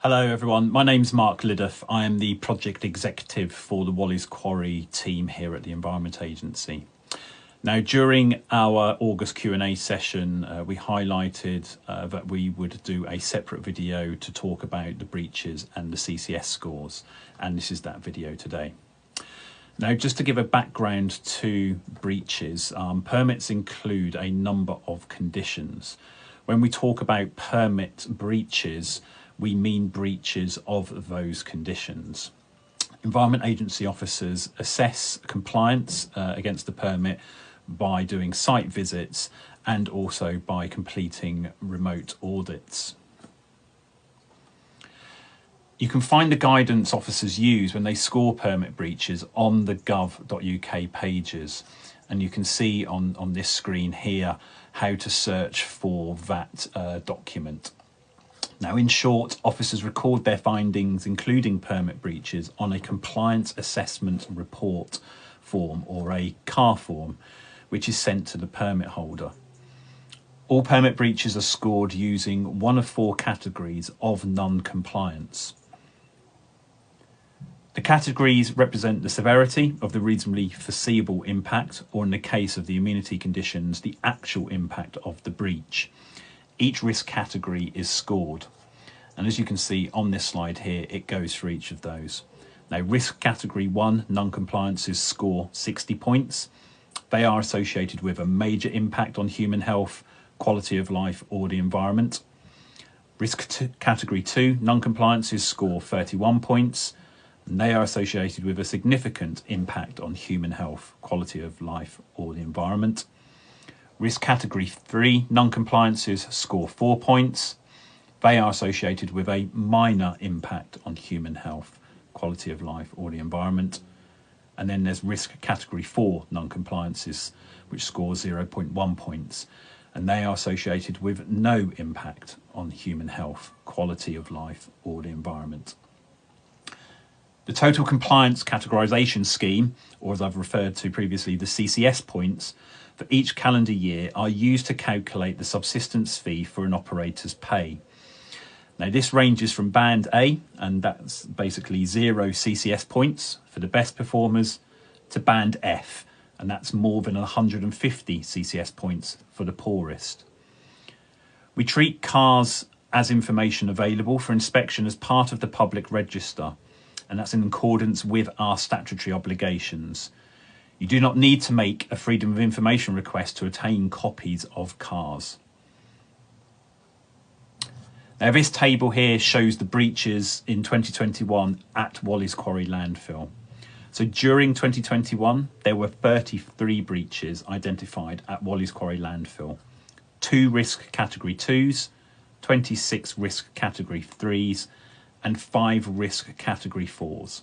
Hello everyone, my name's Marc Lidderth. I am the project executive for the Walleys Quarry team here at the Environment Agency. Now, during our August Q&A session, we highlighted that we would do a separate video to talk about the breaches and the CCS scores, and this is that video today. Now, just to give a background to breaches, permits include a number of conditions. When we talk about permit breaches, we mean breaches of those conditions. Environment Agency officers assess compliance against the permit by doing site visits and also by completing remote audits. You can find the guidance officers use when they score permit breaches on the gov.uk pages, and you can see on this screen here how to search for that document. Now, in short, officers record their findings, including permit breaches, on a compliance assessment report form, or a CAR form, which is sent to the permit holder. All permit breaches are scored using one of four categories of non-compliance. The categories represent the severity of the reasonably foreseeable impact, or in the case of the amenity conditions, the actual impact of the breach. Each risk category is scored, and as you can see on this slide here, it goes for each of those. Now, risk category 1, non-compliances, score 60 points. They are associated with a major impact on human health, quality of life, or the environment. Category 2, non-compliances, score 31 points, and they are associated with a significant impact on human health, quality of life, or the environment. Risk category 3, non-compliances, score 4 points. They are associated with a minor impact on human health, quality of life, or the environment. And then there's risk category 4, non-compliances, which scores 0.1 points. And they are associated with no impact on human health, quality of life, or the environment. The total compliance categorisation scheme, or as I've referred to previously, the CCS points, for each calendar year are used to calculate the subsistence fee for an operator's pay. Now, this ranges from band A, and that's basically 0 CCS points for the best performers, to band F, and that's more than 150 CCS points for the poorest. We treat cars as information available for inspection as part of the public register, and that's in accordance with our statutory obligations. You do not need to make a Freedom of Information request to obtain copies of cars. Now, this table here shows the breaches in 2021 at Walleys Quarry landfill. So during 2021, there were 33 breaches identified at Walleys Quarry landfill. 2 risk category 2s, 26 risk category 3s, and 5 risk category 4s.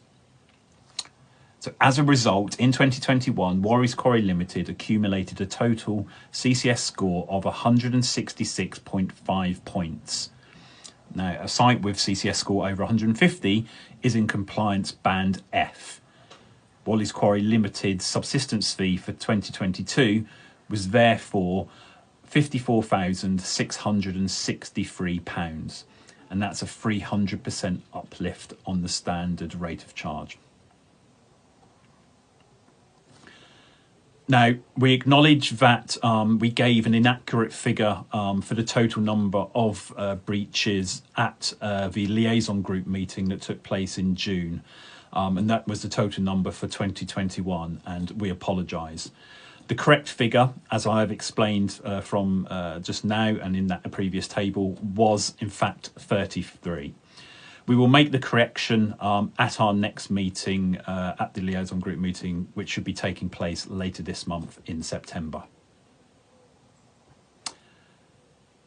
So as a result, in 2021, Walleys Quarry Limited accumulated a total CCS score of 166.5 points. Now, a site with CCS score over 150 is in compliance band F. Walleys Quarry Limited's subsistence fee for 2022 was therefore £54,663, and that's a 300% uplift on the standard rate of charge. Now, we acknowledge that we gave an inaccurate figure for the total number of breaches at the liaison group meeting that took place in June. And that was the total number for 2021, and we apologise. The correct figure, as I have explained from just now and in that previous table, was in fact 33. We will make the correction at our next meeting, at the liaison group meeting, which should be taking place later this month in September.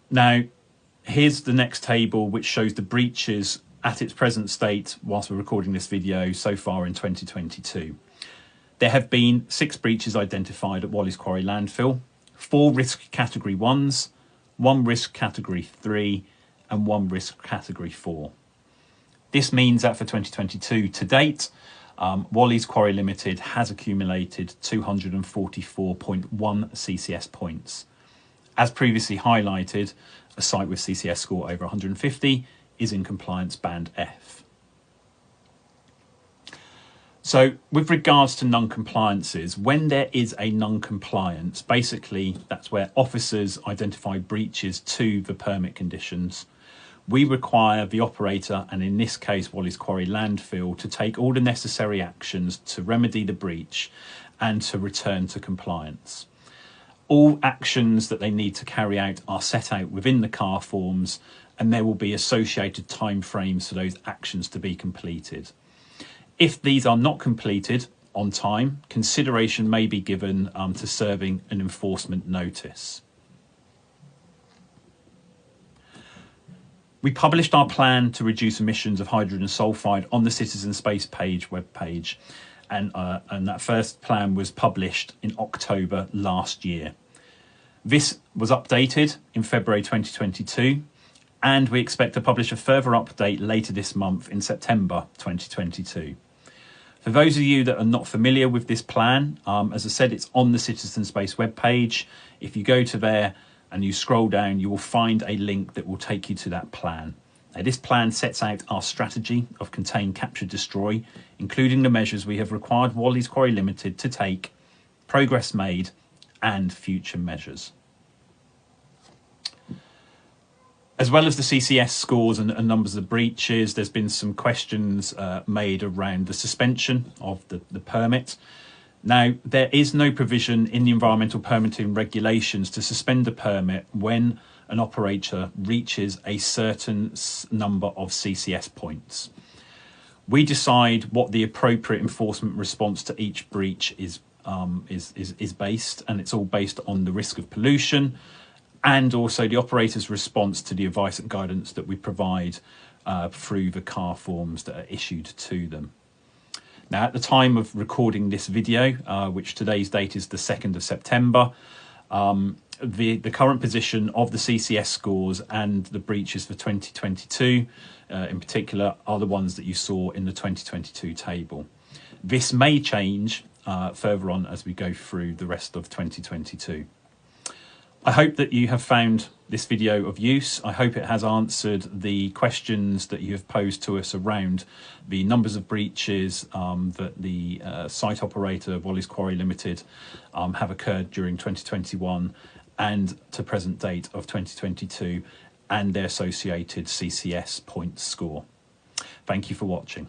Now, here's the next table, which shows the breaches at its present state whilst we're recording this video so far in 2022. There have been 6 breaches identified at Walleys Quarry landfill, 4 risk category 1s, 1 risk category 3, and 1 risk category 4. This means that for 2022 to date, Walleys Quarry Limited has accumulated 244.1 CCS points. As previously highlighted, a site with CCS score over 150 is in compliance band F. So with regards to non-compliances, when there is a non-compliance, basically that's where officers identify breaches to the permit conditions. We require the operator, and in this case Walleys Quarry Landfill, to take all the necessary actions to remedy the breach and to return to compliance. All actions that they need to carry out are set out within the car forms, and there will be associated timeframes for those actions to be completed. If these are not completed on time, consideration may be given to serving an enforcement notice. We published our plan to reduce emissions of hydrogen sulfide on the Citizen Space Page webpage, and that first plan was published in October last year. This was updated in February 2022, and we expect to publish a further update later this month in September 2022. For those of you that are not familiar with this plan, as I said, it's on the Citizen Space webpage. If you go to there and you scroll down, you will find a link that will take you to that plan. Now, this plan sets out our strategy of contain, capture, destroy, including the measures we have required Walleys Quarry Limited to take, progress made, and future measures. As well as the CCS scores and numbers of breaches, there's been some questions made around the suspension of the permit. Now, there is no provision in the environmental permitting regulations to suspend a permit when an operator reaches a certain number of CCS points. We decide what the appropriate enforcement response to each breach is based, and it's all based on the risk of pollution, and also the operator's response to the advice and guidance that we provide through the car forms that are issued to them. Now, at the time of recording this video, which today's date is the 2nd of September, the current position of the CCS scores and the breaches for 2022 in particular are the ones that you saw in the 2022 table. This may change further on as we go through the rest of 2022. I hope that you have found this video of use. I hope it has answered the questions that you have posed to us around the numbers of breaches that the site operator of Walleys Quarry Limited have occurred during 2021 and to present date of 2022, and their associated CCS points score. Thank you for watching.